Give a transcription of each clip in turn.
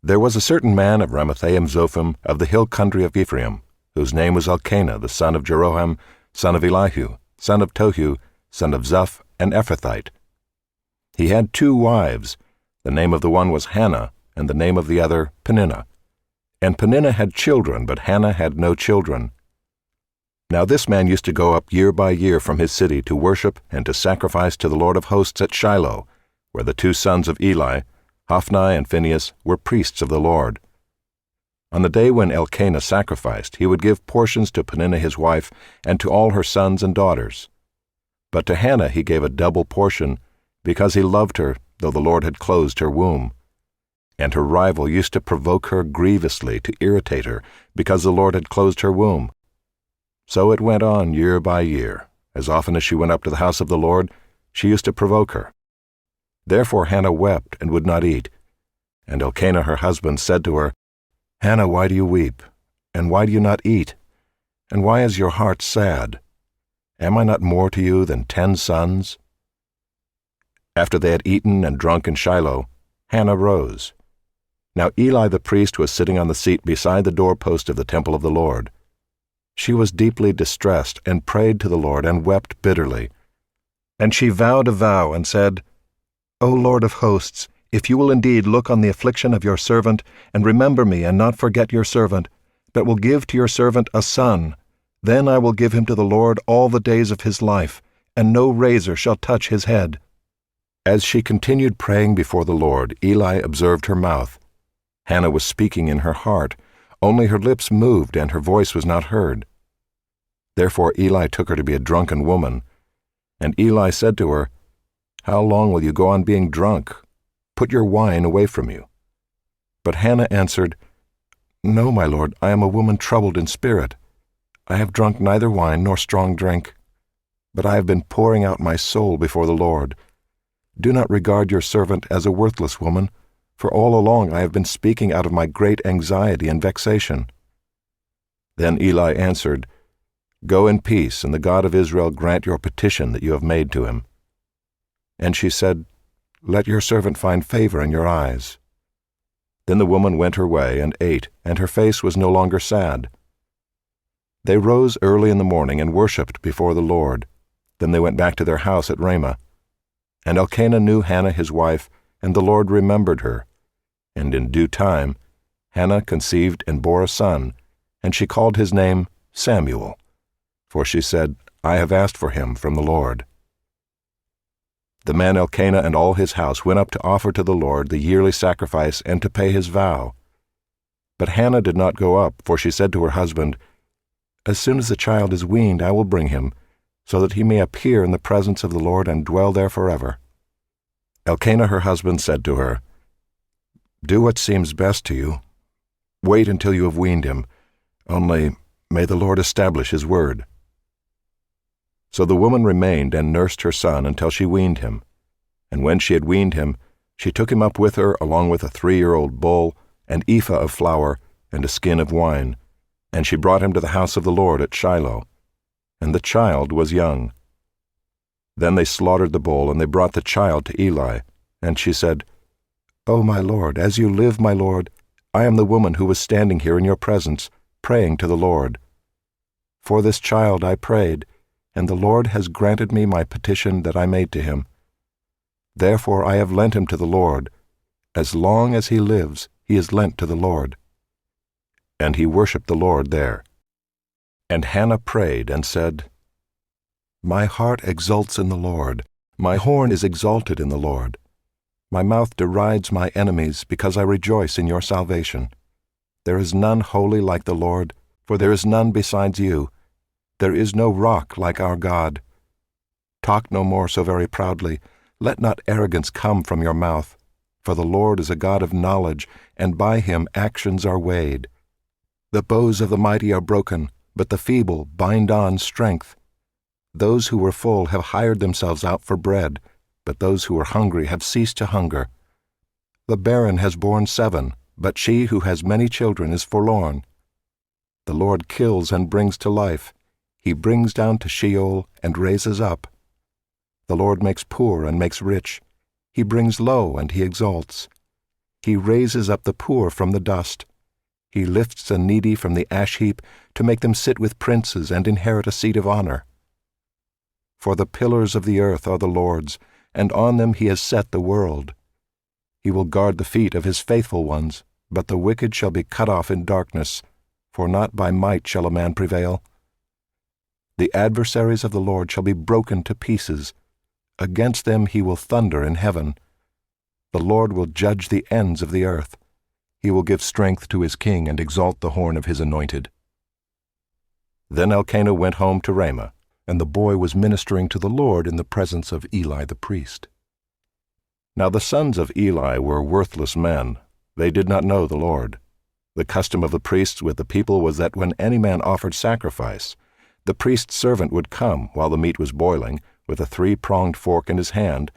There was a certain man of Ramathaim-Zophim of the hill country of Ephraim, whose name was Elkanah, the son of Jeroham, son of Elihu, son of Tohu, son of Zuph, an Ephrathite. He had 2 wives. The name of the one was Hannah, and the name of the other Peninnah. And Peninnah had children, but Hannah had no children. Now this man used to go up year by year from his city to worship and to sacrifice to the Lord of hosts at Shiloh, where the 2 sons of Eli, Hophni and Phinehas, were priests of the Lord. On the day when Elkanah sacrificed, he would give portions to Peninnah his wife and to all her sons and daughters. But to Hannah he gave a double portion, because he loved her, though the Lord had closed her womb. And her rival used to provoke her grievously to irritate her, because the Lord had closed her womb. So it went on year by year. As often as she went up to the house of the Lord, she used to provoke her. Therefore Hannah wept and would not eat. And Elkanah her husband said to her, Hannah, why do you weep? And why do you not eat? And why is your heart sad? Am I not more to you than 10 sons? After they had eaten and drunk in Shiloh, Hannah rose. Now Eli the priest was sitting on the seat beside the doorpost of the temple of the Lord. She was deeply distressed and prayed to the Lord and wept bitterly. And she vowed a vow and said, O Lord of hosts, if you will indeed look on the affliction of your servant, and remember me and not forget your servant, but will give to your servant a son, then I will give him to the Lord all the days of his life, and no razor shall touch his head. As she continued praying before the Lord, Eli observed her mouth. Hannah was speaking in her heart, only her lips moved and her voice was not heard. Therefore Eli took her to be a drunken woman. And Eli said to her, How long will you go on being drunk? Put your wine away from you. But Hannah answered, No, my lord, I am a woman troubled in spirit. I have drunk neither wine nor strong drink, but I have been pouring out my soul before the Lord. Do not regard your servant as a worthless woman, for all along I have been speaking out of my great anxiety and vexation. Then Eli answered, Go in peace, and the God of Israel grant your petition that you have made to him. And she said, Let your servant find favor in your eyes. Then the woman went her way and ate, and her face was no longer sad. They rose early in the morning and worshipped before the Lord. Then they went back to their house at Ramah. And Elkanah knew Hannah his wife, and the Lord remembered her. And in due time Hannah conceived and bore a son, and she called his name Samuel. For she said, I have asked for him from the Lord. The man Elkanah and all his house went up to offer to the Lord the yearly sacrifice and to pay his vow. But Hannah did not go up, for she said to her husband, As soon as the child is weaned, I will bring him, so that he may appear in the presence of the Lord and dwell there forever. Elkanah her husband said to her, Do what seems best to you. Wait until you have weaned him, only may the Lord establish his word. So the woman remained and nursed her son until she weaned him. And when she had weaned him, she took him up with her along with a 3-year-old bull, an ephah of flour, and a skin of wine, and she brought him to the house of the Lord at Shiloh. And the child was young. Then they slaughtered the bull, and they brought the child to Eli. And she said, O my lord, as you live, my lord, I am the woman who was standing here in your presence, praying to the Lord. For this child I prayed, and the Lord has granted me my petition that I made to him. Therefore I have lent him to the Lord. As long as he lives, he is lent to the Lord. And he worshipped the Lord there. And Hannah prayed and said, My heart exults in the Lord. My horn is exalted in the Lord. My mouth derides my enemies because I rejoice in your salvation. There is none holy like the Lord, for there is none besides you. There is no rock like our God. Talk no more so very proudly. Let not arrogance come from your mouth. For the Lord is a God of knowledge, and by him actions are weighed. The bows of the mighty are broken, but the feeble bind on strength. Those who were full have hired themselves out for bread, but those who were hungry have ceased to hunger. The barren has borne 7, but she who has many children is forlorn. The Lord kills and brings to life. He brings down to Sheol and raises up. The Lord makes poor and makes rich. He brings low and he exalts. He raises up the poor from the dust. He lifts the needy from the ash heap to make them sit with princes and inherit a seat of honor. For the pillars of the earth are the Lord's, and on them he has set the world. He will guard the feet of his faithful ones, but the wicked shall be cut off in darkness, for not by might shall a man prevail. The adversaries of the Lord shall be broken to pieces. Against them he will thunder in heaven. The Lord will judge the ends of the earth. He will give strength to his king and exalt the horn of his anointed. Then Elkanah went home to Ramah, and the boy was ministering to the Lord in the presence of Eli the priest. Now the sons of Eli were worthless men. They did not know the Lord. The custom of the priests with the people was that when any man offered sacrifice, the priest's servant would come while the meat was boiling, with a 3-pronged fork in his hand,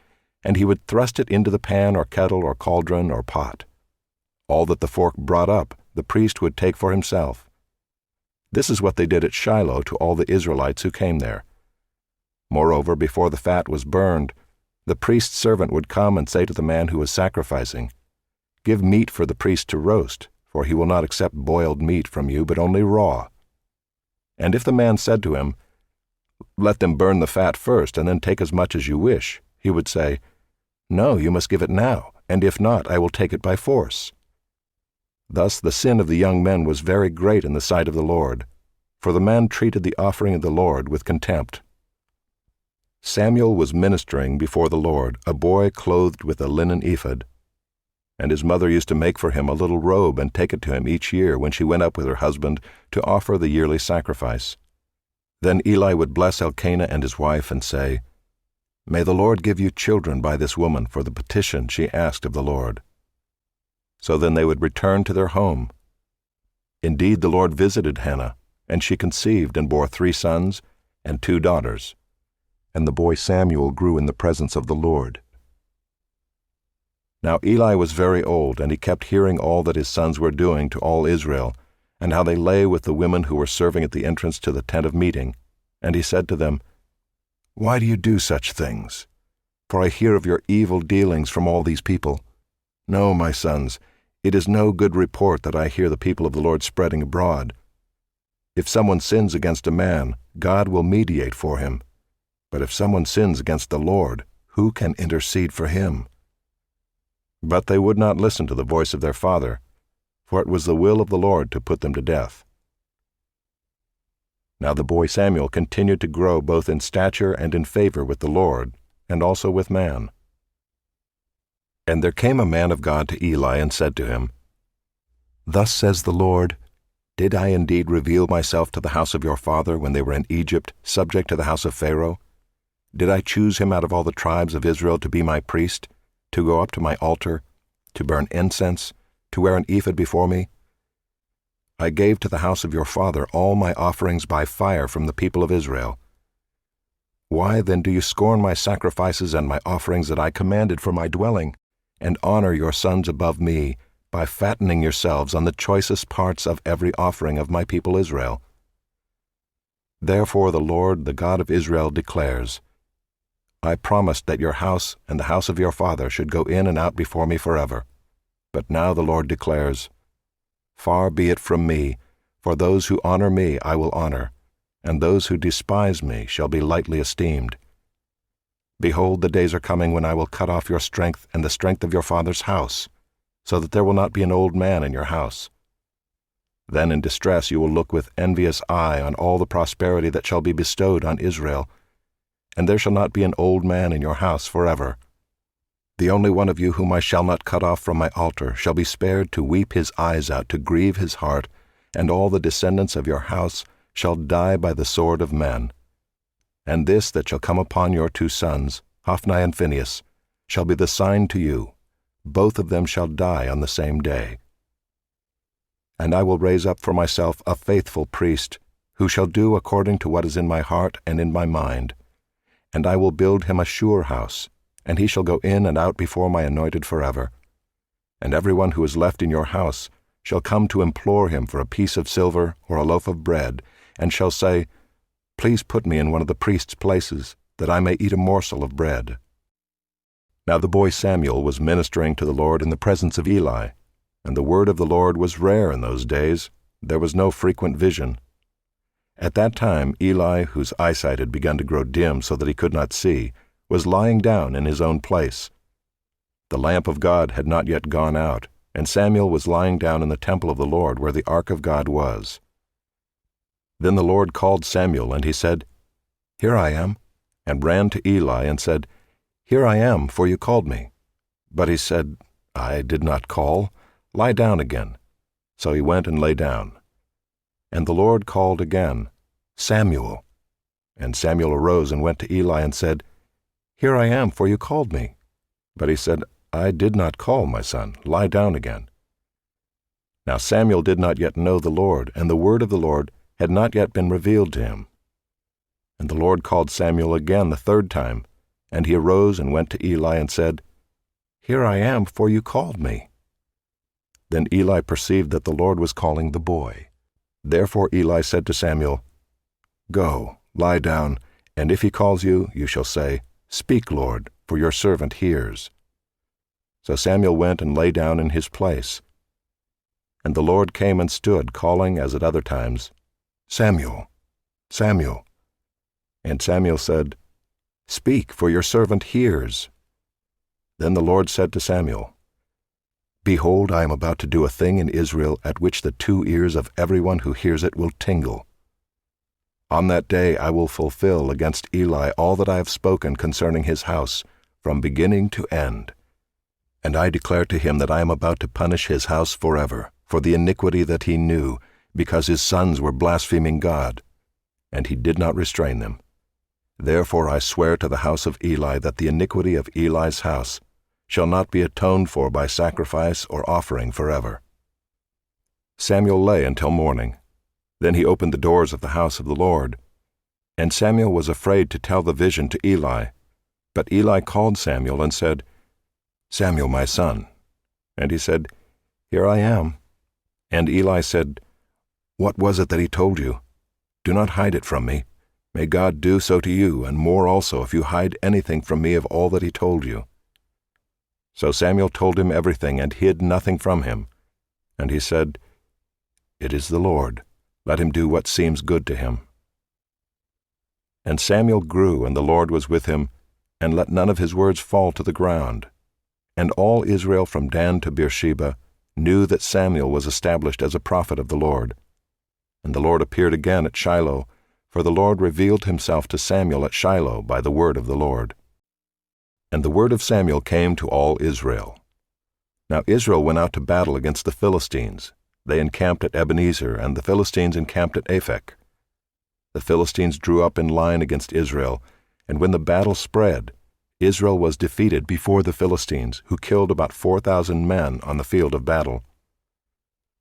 and he would thrust it into the pan or kettle or cauldron or pot. All that the fork brought up, the priest would take for himself. This is what they did at Shiloh to all the Israelites who came there. Moreover, before the fat was burned, the priest's servant would come and say to the man who was sacrificing, "Give meat for the priest to roast, for he will not accept boiled meat from you, but only raw." And if the man said to him, "Let them burn the fat first, and then take as much as you wish," he would say, "No, you must give it now, and if not, I will take it by force." Thus the sin of the young men was very great in the sight of the Lord, for the man treated the offering of the Lord with contempt. Samuel was ministering before the Lord, a boy clothed with a linen ephod. And his mother used to make for him a little robe and take it to him each year when she went up with her husband to offer the yearly sacrifice. Then Eli would bless Elkanah and his wife and say, "May the Lord give you children by this woman for the petition she asked of the Lord." So then they would return to their home. Indeed, the Lord visited Hannah, and she conceived and bore 3 sons and 2 daughters. And the boy Samuel grew in the presence of the Lord. Now Eli was very old, and he kept hearing all that his sons were doing to all Israel, and how they lay with the women who were serving at the entrance to the tent of meeting. And he said to them, "Why do you do such things? For I hear of your evil dealings from all these people. No, my sons, it is no good report that I hear the people of the Lord spreading abroad. If someone sins against a man, God will mediate for him. But if someone sins against the Lord, who can intercede for him?" But they would not listen to the voice of their father, for it was the will of the Lord to put them to death. Now the boy Samuel continued to grow both in stature and in favor with the Lord, and also with man. And there came a man of God to Eli and said to him, "Thus says the Lord, did I indeed reveal myself to the house of your father when they were in Egypt, subject to the house of Pharaoh? Did I choose him out of all the tribes of Israel to be my priest, to go up to my altar, to burn incense, to wear an ephod before me? I gave to the house of your father all my offerings by fire from the people of Israel. Why then do you scorn my sacrifices and my offerings that I commanded for my dwelling, and honor your sons above me by fattening yourselves on the choicest parts of every offering of my people Israel? Therefore the Lord, the God of Israel, declares, I promised that your house and the house of your father should go in and out before me forever. But now the Lord declares, Far be it from me, for those who honor me I will honor, and those who despise me shall be lightly esteemed. Behold, the days are coming when I will cut off your strength and the strength of your father's house, so that there will not be an old man in your house. Then in distress you will look with envious eye on all the prosperity that shall be bestowed on Israel, and there shall not be an old man in your house forever. The only one of you whom I shall not cut off from my altar shall be spared to weep his eyes out, to grieve his heart, and all the descendants of your house shall die by the sword of men. And this that shall come upon your 2 sons, Hophni and Phinehas, shall be the sign to you. Both of them shall die on the same day. And I will raise up for myself a faithful priest, who shall do according to what is in my heart and in my mind. And I will build him a sure house, and he shall go in and out before my anointed forever. And everyone who is left in your house shall come to implore him for a piece of silver or a loaf of bread, and shall say, Please put me in one of the priest's places, that I may eat a morsel of bread. Now the boy Samuel was ministering to the Lord in the presence of Eli, and the word of the Lord was rare in those days. There was no frequent vision. At that time Eli, whose eyesight had begun to grow dim so that he could not see, was lying down in his own place. The lamp of God had not yet gone out, and Samuel was lying down in the temple of the Lord where the ark of God was. Then the Lord called Samuel, and he said, "Here I am," and ran to Eli and said, "Here I am, for you called me." But he said, "I did not call. Lie down again." So he went and lay down. And the Lord called again, "Samuel." And Samuel arose and went to Eli and said, "Here I am, for you called me." But he said, "I did not call, my son. Lie down again." Now Samuel did not yet know the Lord, and the word of the Lord had not yet been revealed to him. And the Lord called Samuel again the third time, and he arose and went to Eli and said, "Here I am, for you called me." Then Eli perceived that the Lord was calling the boy. Therefore Eli said to Samuel, "Go, lie down, and if he calls you, you shall say, 'Speak, Lord, for your servant hears.'" So Samuel went and lay down in his place. And the Lord came and stood, calling as at other times, "Samuel, Samuel." And Samuel said, "Speak, for your servant hears." Then the Lord said to Samuel, "Behold, I am about to do a thing in Israel at which the 2 ears of everyone who hears it will tingle. On that day I will fulfill against Eli all that I have spoken concerning his house, from beginning to end. And I declare to him that I am about to punish his house forever, for the iniquity that he knew, because his sons were blaspheming God, and he did not restrain them. Therefore I swear to the house of Eli that the iniquity of Eli's house shall not be atoned for by sacrifice or offering forever." Samuel lay until morning. Then he opened the doors of the house of the Lord. And Samuel was afraid to tell the vision to Eli. But Eli called Samuel and said, "Samuel, my son." And he said, "Here I am." And Eli said, "What was it that he told you? Do not hide it from me. May God do so to you, and more also, if you hide anything from me of all that he told you." So Samuel told him everything, and hid nothing from him. And he said, "It is the Lord. Let him do what seems good to him." And Samuel grew, and the Lord was with him, and let none of his words fall to the ground. And all Israel from Dan to Beersheba knew that Samuel was established as a prophet of the Lord. And the Lord appeared again at Shiloh, for the Lord revealed himself to Samuel at Shiloh by the word of the Lord. And the word of Samuel came to all Israel. Now Israel went out to battle against the Philistines. They encamped at Ebenezer, and the Philistines encamped at Aphek. The Philistines drew up in line against Israel, and when the battle spread, Israel was defeated before the Philistines, who killed about 4,000 men on the field of battle.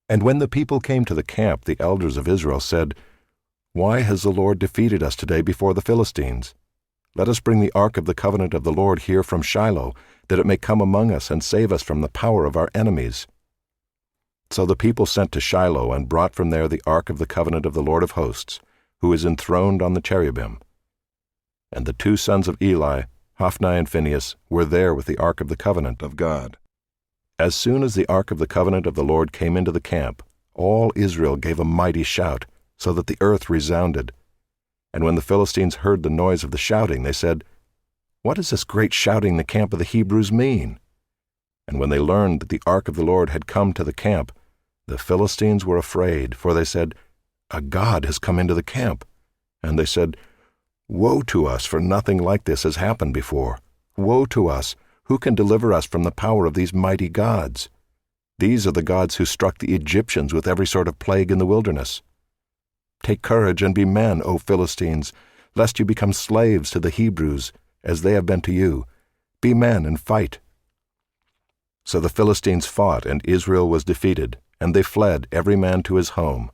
And when the people came to the camp, the elders of Israel said, "Why has the Lord defeated us today before the Philistines? Let us bring the ark of the covenant of the Lord here from Shiloh, that it may come among us and save us from the power of our enemies." So the people sent to Shiloh and brought from there the ark of the covenant of the Lord of hosts, who is enthroned on the cherubim. And the 2 sons of Eli, Hophni and Phinehas, were there with the ark of the covenant of God. As soon as the ark of the covenant of the Lord came into the camp, all Israel gave a mighty shout, so that the earth resounded. And when the Philistines heard the noise of the shouting, they said, "What does this great shouting in the camp of the Hebrews mean?" And when they learned that the ark of the Lord had come to the camp, the Philistines were afraid, for they said, "A god has come into the camp." And they said, "Woe to us, for nothing like this has happened before. Woe to us! Who can deliver us from the power of these mighty gods? These are the gods who struck the Egyptians with every sort of plague in the wilderness. Take courage and be men, O Philistines, lest you become slaves to the Hebrews, as they have been to you. Be men and fight." So the Philistines fought, and Israel was defeated, and they fled, every man to his home.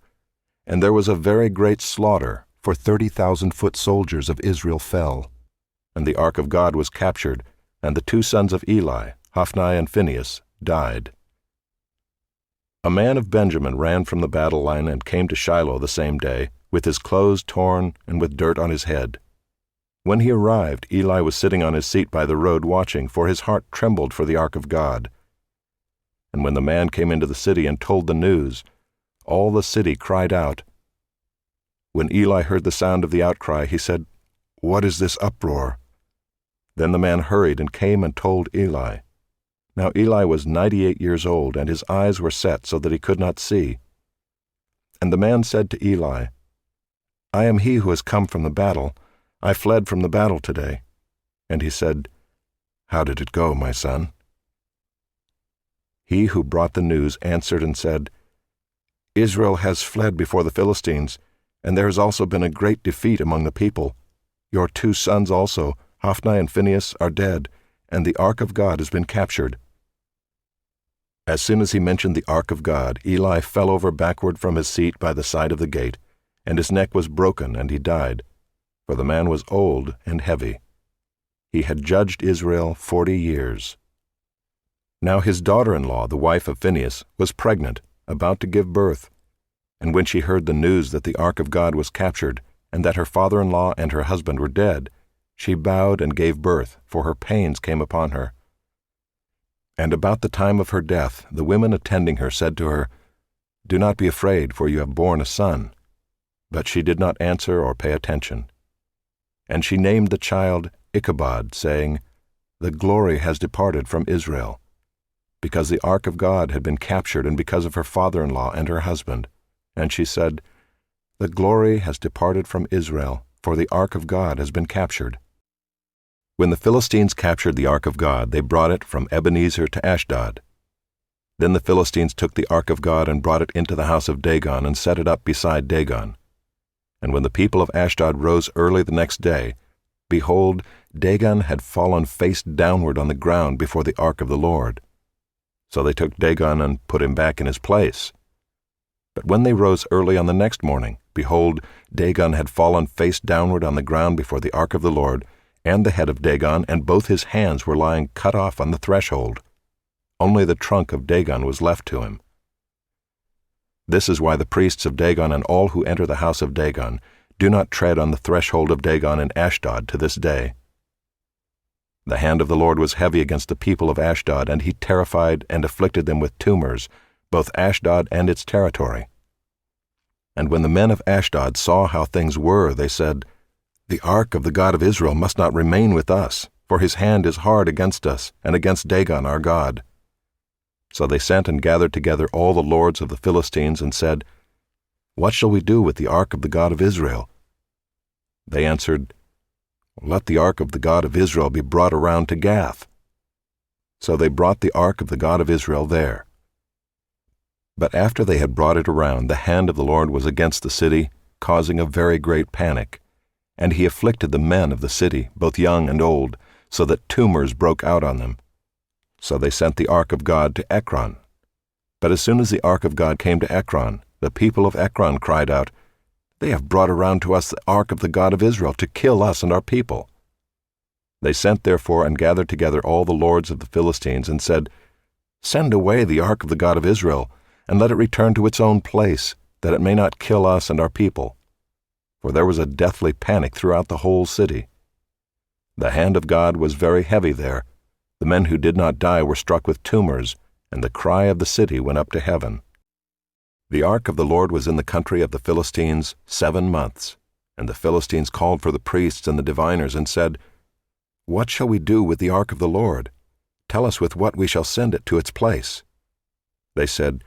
And there was a very great slaughter, for 30,000 foot soldiers of Israel fell. And the ark of God was captured, and the 2 sons of Eli, Hophni and Phinehas, died. A man of Benjamin ran from the battle line and came to Shiloh the same day, with his clothes torn and with dirt on his head. When he arrived, Eli was sitting on his seat by the road watching, for his heart trembled for the ark of God. And when the man came into the city and told the news, all the city cried out. When Eli heard the sound of the outcry, he said, "What is this uproar?" Then the man hurried and came and told Eli. Now Eli was 98 years old, and his eyes were set so that he could not see. And the man said to Eli, "I am he who has come from the battle. I fled from the battle today." And he said, "How did it go, my son?" He who brought the news answered and said, "Israel has fled before the Philistines, and there has also been a great defeat among the people. Your 2 sons also, Hophni and Phinehas, are dead, and the ark of God has been captured." As soon as he mentioned the ark of God, Eli fell over backward from his seat by the side of the gate, and his neck was broken, and he died, for the man was old and heavy. He had judged Israel 40 years. Now his daughter-in-law, the wife of Phinehas, was pregnant, about to give birth. And when she heard the news that the ark of God was captured, and that her father-in-law and her husband were dead, she bowed and gave birth, for her pains came upon her. And about the time of her death, the women attending her said to her, "Do not be afraid, for you have borne a son." But she did not answer or pay attention. And she named the child Ichabod, saying, "The glory has departed from Israel," because the ark of God had been captured, and because of her father-in-law and her husband. And she said, "The glory has departed from Israel, for the ark of God has been captured." When the Philistines captured the ark of God, they brought it from Ebenezer to Ashdod. Then the Philistines took the ark of God and brought it into the house of Dagon and set it up beside Dagon. And when the people of Ashdod rose early the next day, behold, Dagon had fallen face downward on the ground before the ark of the Lord. So they took Dagon and put him back in his place. But when they rose early on the next morning, behold, Dagon had fallen face downward on the ground before the ark of the Lord, and the head of Dagon, and both his hands were lying cut off on the threshold. Only the trunk of Dagon was left to him. This is why the priests of Dagon and all who enter the house of Dagon do not tread on the threshold of Dagon in Ashdod to this day. The hand of the Lord was heavy against the people of Ashdod, and he terrified and afflicted them with tumors, both Ashdod and its territory. And when the men of Ashdod saw how things were, they said, "The ark of the God of Israel must not remain with us, for his hand is hard against us, and against Dagon our God." So they sent and gathered together all the lords of the Philistines, and said, "What shall we do with the ark of the God of Israel?" They answered, "Let the ark of the God of Israel be brought around to Gath." So they brought the ark of the God of Israel there. But after they had brought it around, the hand of the Lord was against the city, causing a very great panic. And he afflicted the men of the city, both young and old, so that tumors broke out on them. So they sent the ark of God to Ekron. But as soon as the ark of God came to Ekron, the people of Ekron cried out, "They have brought around to us the ark of the God of Israel to kill us and our people." They sent therefore and gathered together all the lords of the Philistines, and said, "Send away the ark of the God of Israel, and let it return to its own place, that it may not kill us and our people." For there was a deathly panic throughout the whole city. The hand of God was very heavy there. The men who did not die were struck with tumors, and the cry of the city went up to heaven. The ark of the Lord was in the country of the Philistines 7 months, and the Philistines called for the priests and the diviners and said, "What shall we do with the ark of the Lord? Tell us with what we shall send it to its place." They said,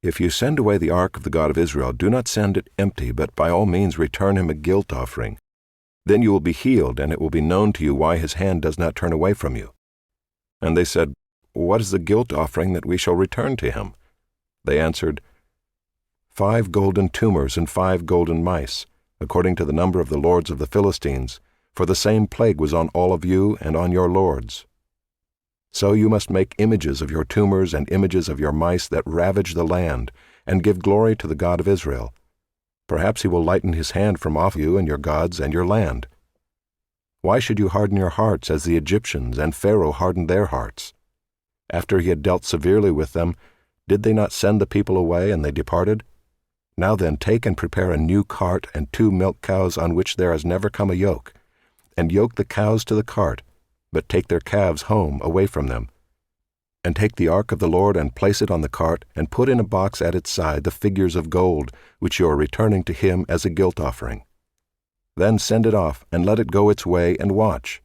"If you send away the ark of the God of Israel, do not send it empty, but by all means return him a guilt offering. Then you will be healed, and it will be known to you why his hand does not turn away from you." And they said, "What is the guilt offering that we shall return to him?" They answered, 5 golden tumors and 5 golden mice, according to the number of the lords of the Philistines, for the same plague was on all of you and on your lords. So you must make images of your tumors and images of your mice that ravage the land, and give glory to the God of Israel. Perhaps he will lighten his hand from off you and your gods and your land. Why should you harden your hearts as the Egyptians and Pharaoh hardened their hearts? After he had dealt severely with them, did they not send the people away, and they departed? Now then, take and prepare a new cart and 2 milk cows on which there has never come a yoke. and yoke the cows to the cart, but take their calves home away from them. And take the ark of the Lord and place it on the cart, and put in a box at its side the figures of gold, which you are returning to him as a guilt offering. Then send it off, and let it go its way, and watch.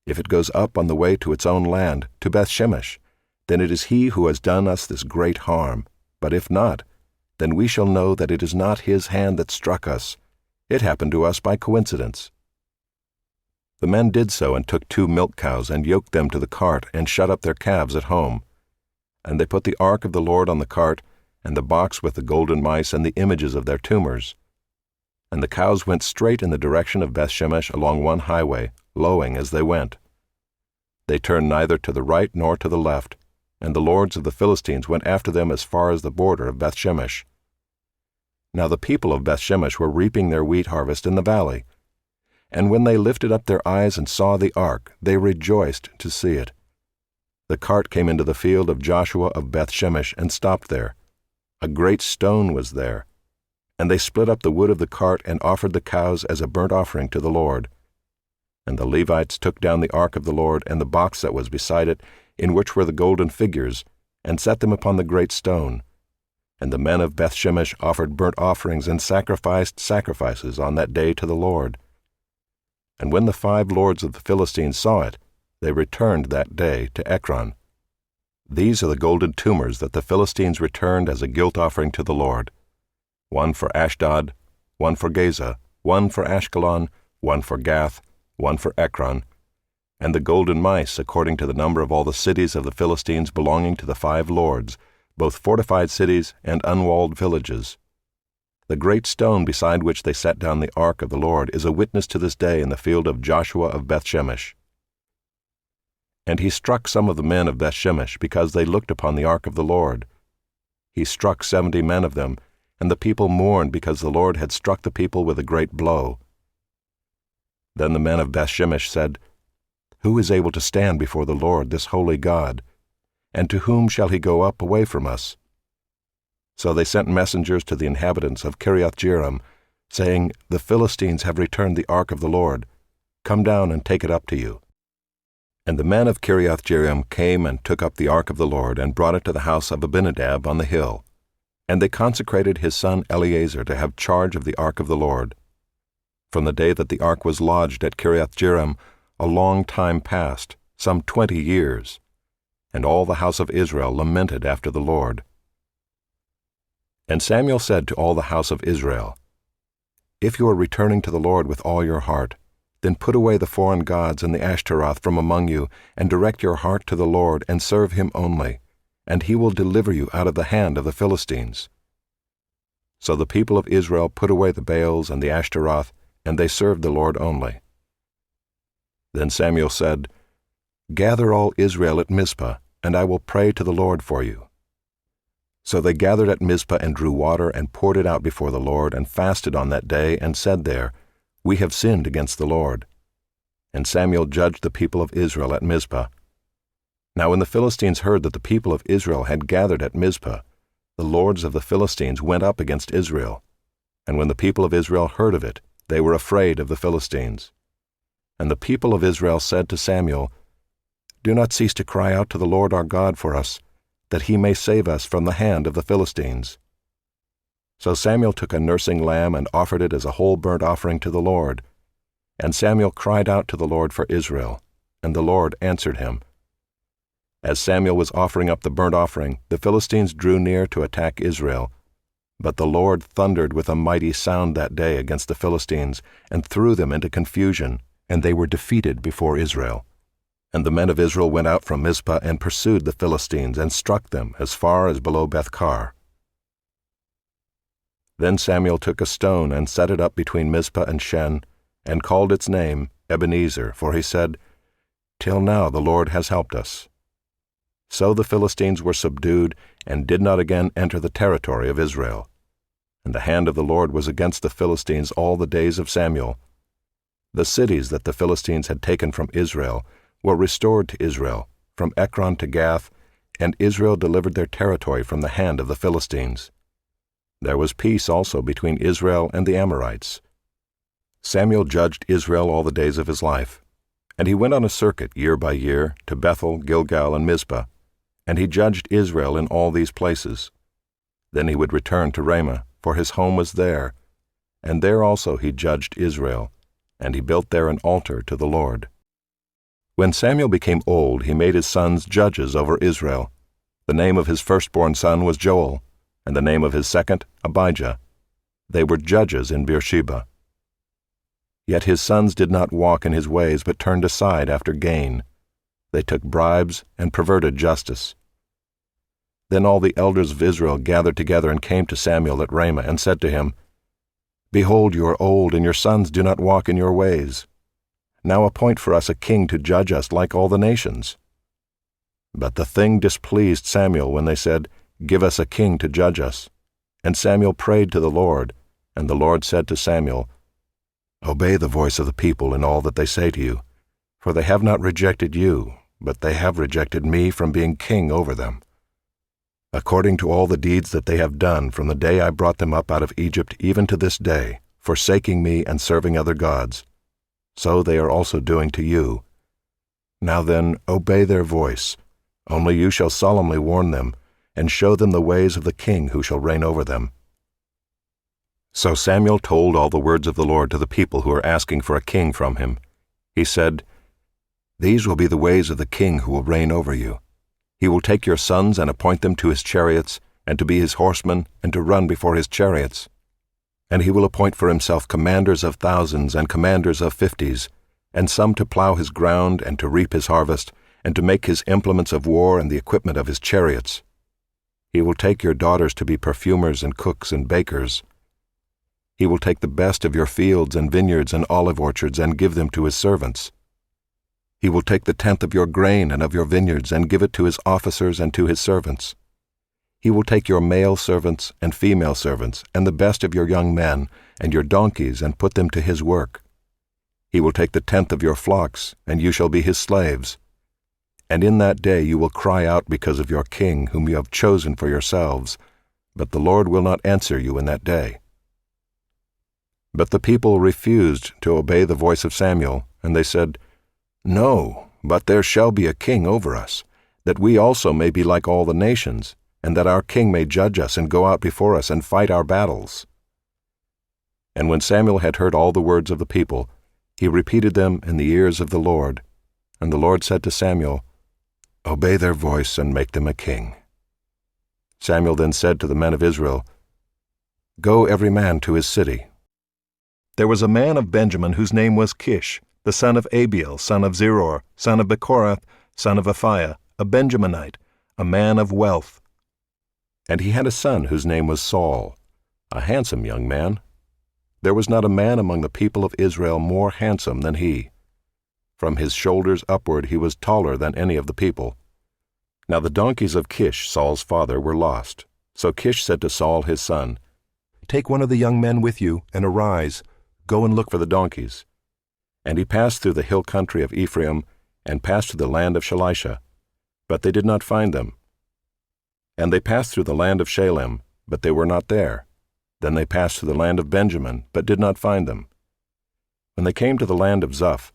If it goes up on the way to its own land, to Beth-Shemesh, then it is he who has done us this great harm. But if not, then we shall know that it is not his hand that struck us. It happened to us by coincidence." The men did so, and took 2 milk cows, and yoked them to the cart, and shut up their calves at home. And they put the ark of the Lord on the cart, and the box with the golden mice and the images of their tumors. And the cows went straight in the direction of Beth-Shemesh along one highway, lowing as they went. They turned neither to the right nor to the left, and the lords of the Philistines went after them as far as the border of Beth-Shemesh. Now the people of Beth-Shemesh were reaping their wheat harvest in the valley. And when they lifted up their eyes and saw the ark, they rejoiced to see it. The cart came into the field of Joshua of Beth-Shemesh and stopped there. A great stone was there. And they split up the wood of the cart and offered the cows as a burnt offering to the Lord. And the Levites took down the ark of the Lord and the box that was beside it, in which were the golden figures, and set them upon the great stone. And the men of Beth-Shemesh offered burnt offerings and sacrificed sacrifices on that day to the Lord. And when the 5 lords of the Philistines saw it, they returned that day to Ekron. These are the golden tumors that the Philistines returned as a guilt offering to the Lord: 1 for Ashdod, 1 for Gaza, 1 for Ashkelon, 1 for Gath, 1 for Ekron, and the golden mice according to the number of all the cities of the Philistines belonging to the 5 lords, both fortified cities and unwalled villages. The great stone beside which they set down the ark of the Lord is a witness to this day in the field of Joshua of Beth-Shemesh. And he struck some of the men of Beth-Shemesh because they looked upon the ark of the Lord. He struck 70 men of them, and the people mourned because the Lord had struck the people with a great blow. Then the men of Beth-Shemesh said, "Who is able to stand before the Lord, this holy God? And to whom shall he go up away from us?" So they sent messengers to the inhabitants of Kiriath-Jearim, saying, "The Philistines have returned the ark of the Lord. Come down and take it up to you." And the men of Kiriath-Jearim came and took up the ark of the Lord, and brought it to the house of Abinadab on the hill. And they consecrated his son Eleazar to have charge of the ark of the Lord. From the day that the ark was lodged at Kiriath-Jearim, a long time passed, some 20 years. And all the house of Israel lamented after the Lord. And Samuel said to all the house of Israel, "If you are returning to the Lord with all your heart, then put away the foreign gods and the Ashtaroth from among you, and direct your heart to the Lord, and serve him only, and he will deliver you out of the hand of the Philistines." So the people of Israel put away the Baals and the Ashtaroth, and they served the Lord only. Then Samuel said, "Gather all Israel at Mizpah, and I will pray to the Lord for you." So they gathered at Mizpah and drew water and poured it out before the Lord, and fasted on that day, and said there, "We have sinned against the Lord." And Samuel judged the people of Israel at Mizpah. Now when the Philistines heard that the people of Israel had gathered at Mizpah, the lords of the Philistines went up against Israel. And when the people of Israel heard of it, they were afraid of the Philistines. And the people of Israel said to Samuel, "Do not cease to cry out to the Lord our God for us, that he may save us from the hand of the Philistines." So Samuel took a nursing lamb and offered it as a whole burnt offering to the Lord. And Samuel cried out to the Lord for Israel, and the Lord answered him. As Samuel was offering up the burnt offering, the Philistines drew near to attack Israel. But the Lord thundered with a mighty sound that day against the Philistines, and threw them into confusion, and they were defeated before Israel. And the men of Israel went out from Mizpah and pursued the Philistines, and struck them as far as below Beth-kar. Then Samuel took a stone and set it up between Mizpah and Shen, and called its name Ebenezer, for he said, "Till now the Lord has helped us." So the Philistines were subdued, and did not again enter the territory of Israel. And the hand of the Lord was against the Philistines all the days of Samuel. The cities that the Philistines had taken from Israel were restored to Israel, from Ekron to Gath, and Israel delivered their territory from the hand of the Philistines. There was peace also between Israel and the Amorites. Samuel judged Israel all the days of his life, and he went on a circuit year by year to Bethel, Gilgal, and Mizpah, and he judged Israel in all these places. Then he would return to Ramah, for his home was there, and there also he judged Israel, and he built there an altar to the Lord. When Samuel became old, he made his sons judges over Israel. The name of his firstborn son was Joel, and the name of his second, Abijah. They were judges in Beersheba. Yet his sons did not walk in his ways, but turned aside after gain. They took bribes and perverted justice. Then all the elders of Israel gathered together and came to Samuel at Ramah, and said to him, Behold, you are old, and your sons do not walk in your ways. Now appoint for us a king to judge us like all the nations. But the thing displeased Samuel when they said, Give us a king to judge us. And Samuel prayed to the Lord, and the Lord said to Samuel, Obey the voice of the people in all that they say to you, for they have not rejected you, but they have rejected me from being king over them. According to all the deeds that they have done from the day I brought them up out of Egypt even to this day, forsaking me and serving other gods, so they are also doing to you. Now then, obey their voice. Only you shall solemnly warn them, and show them the ways of the king who shall reign over them. So Samuel told all the words of the Lord to the people who are asking for a king from him. He said, These will be the ways of the king who will reign over you. He will take your sons and appoint them to his chariots, and to be his horsemen, and to run before his chariots. And he will appoint for himself commanders of thousands and commanders of 50s, and some to plow his ground and to reap his harvest, and to make his implements of war and the equipment of his chariots. He will take your daughters to be perfumers and cooks and bakers. He will take the best of your fields and vineyards and olive orchards and give them to his servants. He will take the tenth of your grain and of your vineyards and give it to his officers and to his servants. He will take your male servants and female servants and the best of your young men and your donkeys and put them to his work. He will take the tenth of your flocks, and you shall be his slaves. And in that day you will cry out because of your king whom you have chosen for yourselves, but the Lord will not answer you in that day. But the people refused to obey the voice of Samuel, and they said, No, but there shall be a king over us, that we also may be like all the nations, and that our king may judge us and go out before us and fight our battles. And when Samuel had heard all the words of the people, he repeated them in the ears of the Lord. And the Lord said to Samuel, Obey their voice and make them a king. Samuel then said to the men of Israel, Go every man to his city. There was a man of Benjamin whose name was Kish, the son of Abiel, son of Zeror, son of Bechorath, son of Aphiah, a Benjaminite, a man of wealth. And he had a son whose name was Saul, a handsome young man. There was not a man among the people of Israel more handsome than he. From his shoulders upward he was taller than any of the people. Now the donkeys of Kish, Saul's father, were lost. So Kish said to Saul his son, Take one of the young men with you, and arise, go and look for the donkeys. And he passed through the hill country of Ephraim, and passed to the land of Shalisha, but they did not find them. And they passed through the land of Shalem, but they were not there. Then they passed through the land of Benjamin, but did not find them. When they came to the land of Zuph,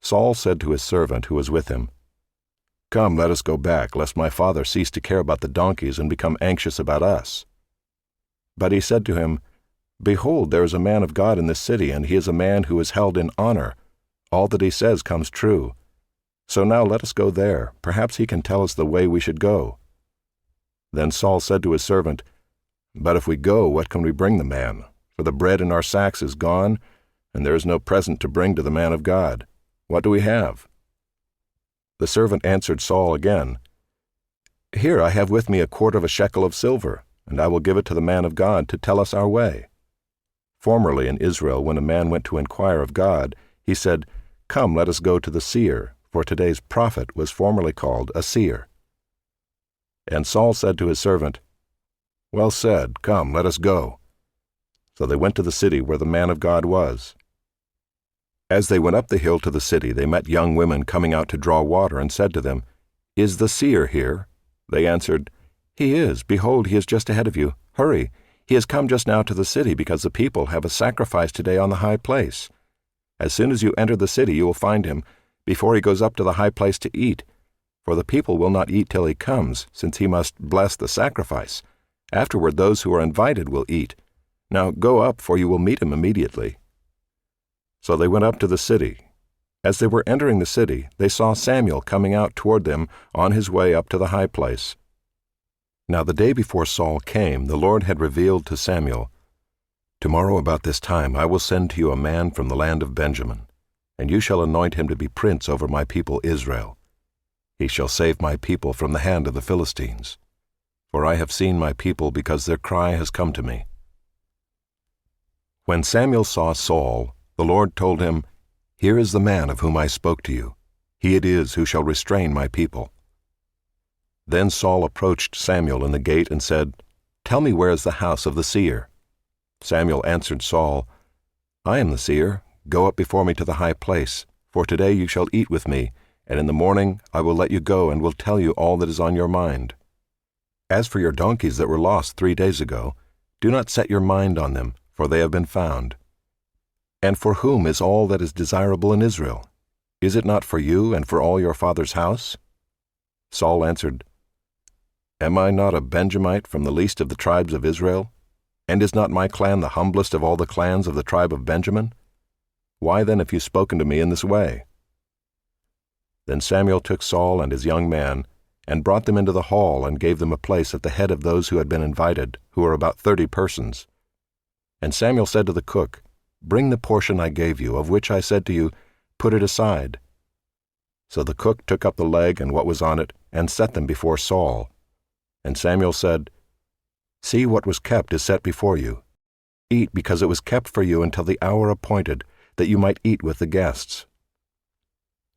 Saul said to his servant who was with him, Come, let us go back, lest my father cease to care about the donkeys and become anxious about us. But he said to him, Behold, there is a man of God in this city, and he is a man who is held in honor. All that he says comes true. So now let us go there. Perhaps he can tell us the way we should go. Then Saul said to his servant, But if we go, what can we bring the man? For the bread in our sacks is gone, and there is no present to bring to the man of God. What do we have? The servant answered Saul again, Here I have with me 1/4 shekel of silver, and I will give it to the man of God to tell us our way. Formerly in Israel, when a man went to inquire of God, he said, Come, let us go to the seer, for today's prophet was formerly called a seer. And Saul said to his servant, Well said, come, let us go. So they went to the city where the man of God was. As they went up the hill to the city, they met young women coming out to draw water, and said to them, Is the seer here? They answered, He is. Behold, he is just ahead of you. Hurry, he has come just now to the city, because the people have a sacrifice today on the high place. As soon as you enter the city you will find him, before he goes up to the high place to eat. For the people will not eat till he comes, since he must bless the sacrifice. Afterward those who are invited will eat. Now go up, for you will meet him immediately." So they went up to the city. As they were entering the city, they saw Samuel coming out toward them on his way up to the high place. Now the day before Saul came, the Lord had revealed to Samuel, "Tomorrow about this time I will send to you a man from the land of Benjamin, and you shall anoint him to be prince over my people Israel. He shall save my people from the hand of the Philistines. For I have seen my people because their cry has come to me." When Samuel saw Saul, the Lord told him, "Here is the man of whom I spoke to you. He it is who shall restrain my people." Then Saul approached Samuel in the gate and said, "Tell me, where is the house of the seer?" Samuel answered Saul, "I am the seer. Go up before me to the high place, for today you shall eat with me, and in the morning I will let you go and will tell you all that is on your mind. As for your donkeys that were lost 3 days ago, do not set your mind on them, for they have been found. And for whom is all that is desirable in Israel? Is it not for you and for all your father's house?" Saul answered, "Am I not a Benjamite from the least of the tribes of Israel? And is not my clan the humblest of all the clans of the tribe of Benjamin? Why then have you spoken to me in this way?" Then Samuel took Saul and his young man, and brought them into the hall and gave them a place at the head of those who had been invited, who were about 30 persons. And Samuel said to the cook, "Bring the portion I gave you, of which I said to you, put it aside." So the cook took up the leg and what was on it, and set them before Saul. And Samuel said, "See, what was kept is set before you. Eat, because it was kept for you until the hour appointed, that you might eat with the guests."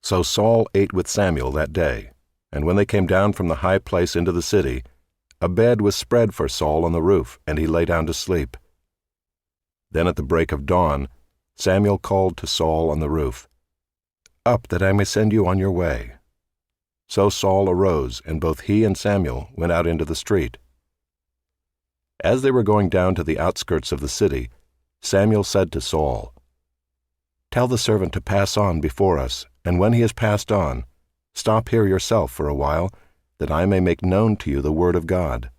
So Saul ate with Samuel that day, and when they came down from the high place into the city, a bed was spread for Saul on the roof, and he lay down to sleep. Then at the break of dawn, Samuel called to Saul on the roof, "Up, that I may send you on your way." So Saul arose, and both he and Samuel went out into the street. As they were going down to the outskirts of the city, Samuel said to Saul, "Tell the servant to pass on before us, and when he has passed on, stop here yourself for a while, that I may make known to you the word of God."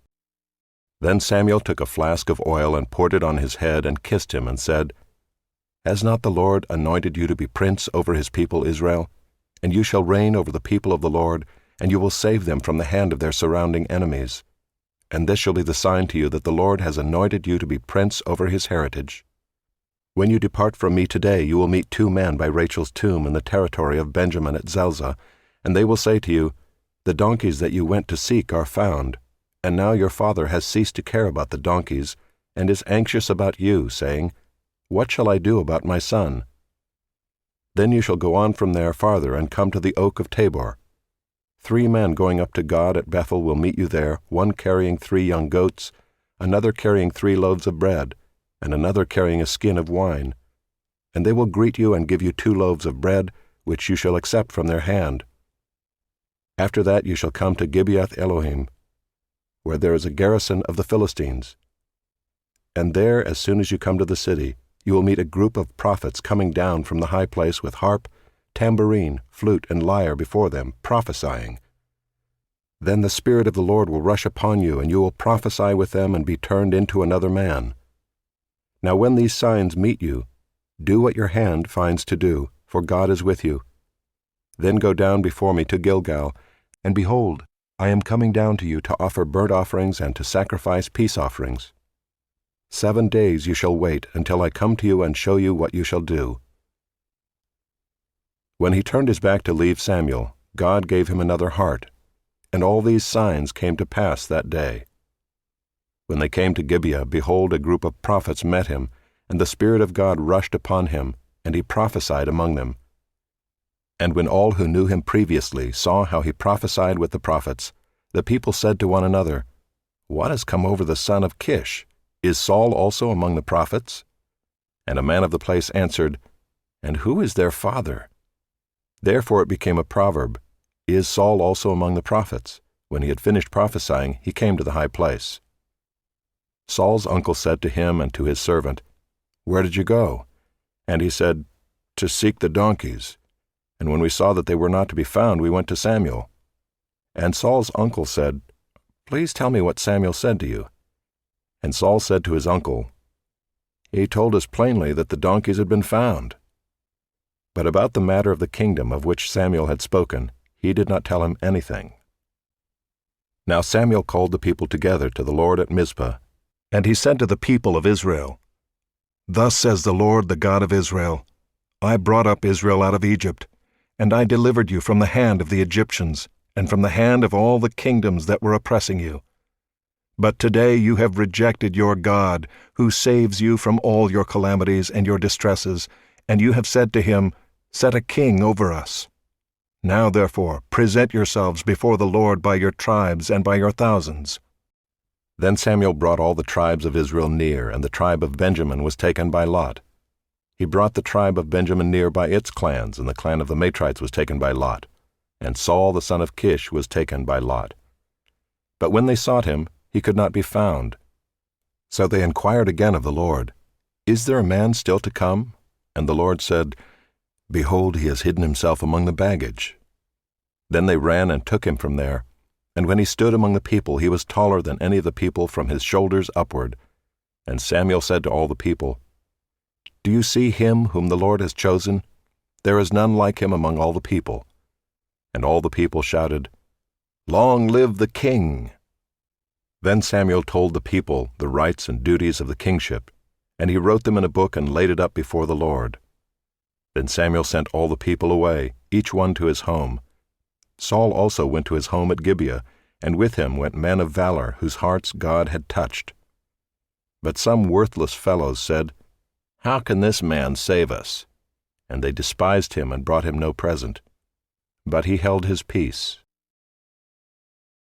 Then Samuel took a flask of oil and poured it on his head and kissed him and said, "Has not the Lord anointed you to be prince over his people Israel? And you shall reign over the people of the Lord, and you will save them from the hand of their surrounding enemies. And this shall be the sign to you that the Lord has anointed you to be prince over his heritage. When you depart from me today, you will meet 2 men by Rachel's tomb in the territory of Benjamin at Zelzah, and they will say to you, 'The donkeys that you went to seek are found.' And now your father has ceased to care about the donkeys, and is anxious about you, saying, 'What shall I do about my son?' Then you shall go on from there farther and come to the oak of Tabor. 3 men going up to God at Bethel will meet you there, one carrying 3 young goats, another carrying 3 loaves of bread, and another carrying a skin of wine. And they will greet you and give you 2 loaves of bread, which you shall accept from their hand. After that you shall come to Gibeath Elohim, where there is a garrison of the Philistines. And there, as soon as you come to the city, you will meet a group of prophets coming down from the high place with harp, tambourine, flute, and lyre before them, prophesying. Then the Spirit of the Lord will rush upon you, and you will prophesy with them and be turned into another man. Now when these signs meet you, do what your hand finds to do, for God is with you. Then go down before me to Gilgal, and behold, I am coming down to you to offer burnt offerings and to sacrifice peace offerings. 7 days you shall wait until I come to you and show you what you shall do." When he turned his back to leave Samuel, God gave him another heart, and all these signs came to pass that day. When they came to Gibeah, behold, a group of prophets met him, and the Spirit of God rushed upon him, and he prophesied among them. And when all who knew him previously saw how he prophesied with the prophets, the people said to one another, "What has come over the son of Kish? Is Saul also among the prophets?" And a man of the place answered, "And who is their father?" Therefore it became a proverb, "Is Saul also among the prophets?" When he had finished prophesying, he came to the high place. Saul's uncle said to him and to his servant, "Where did you go?" And he said, "To seek the donkeys. And when we saw that they were not to be found, we went to Samuel. And Saul's uncle said, 'Please tell me what Samuel said to you.' And Saul said to his uncle, 'He told us plainly that the donkeys had been found.' But about the matter of the kingdom of which Samuel had spoken, he did not tell him anything. Now Samuel called the people together to the Lord at Mizpah, and he said to the people of Israel, 'Thus says the Lord, the God of Israel, I brought up Israel out of Egypt, and I delivered you from the hand of the Egyptians, and from the hand of all the kingdoms that were oppressing you. But today you have rejected your God, who saves you from all your calamities and your distresses, and you have said to him, Set a king over us. Now therefore present yourselves before the Lord by your tribes and by your thousands.' Then Samuel brought all the tribes of Israel near, and the tribe of Benjamin was taken by lot. He brought the tribe of Benjamin near by its clans, and the clan of the Matrites was taken by lot, and Saul the son of Kish was taken by lot. But when they sought him, he could not be found. So they inquired again of the Lord, 'Is there a man still to come?' And the Lord said, 'Behold, he has hidden himself among the baggage.' Then they ran and took him from there, and when he stood among the people, he was taller than any of the people from his shoulders upward. And Samuel said to all the people, 'Do you see him whom the Lord has chosen? There is none like him among all the people.' And all the people shouted, 'Long live the king!' Then Samuel told the people the rights and duties of the kingship, and he wrote them in a book and laid it up before the Lord. Then Samuel sent all the people away, each one to his home. Saul also went to his home at Gibeah, and with him went men of valor whose hearts God had touched. But some worthless fellows said, 'How can this man save us?' And they despised him and brought him no present. But he held his peace.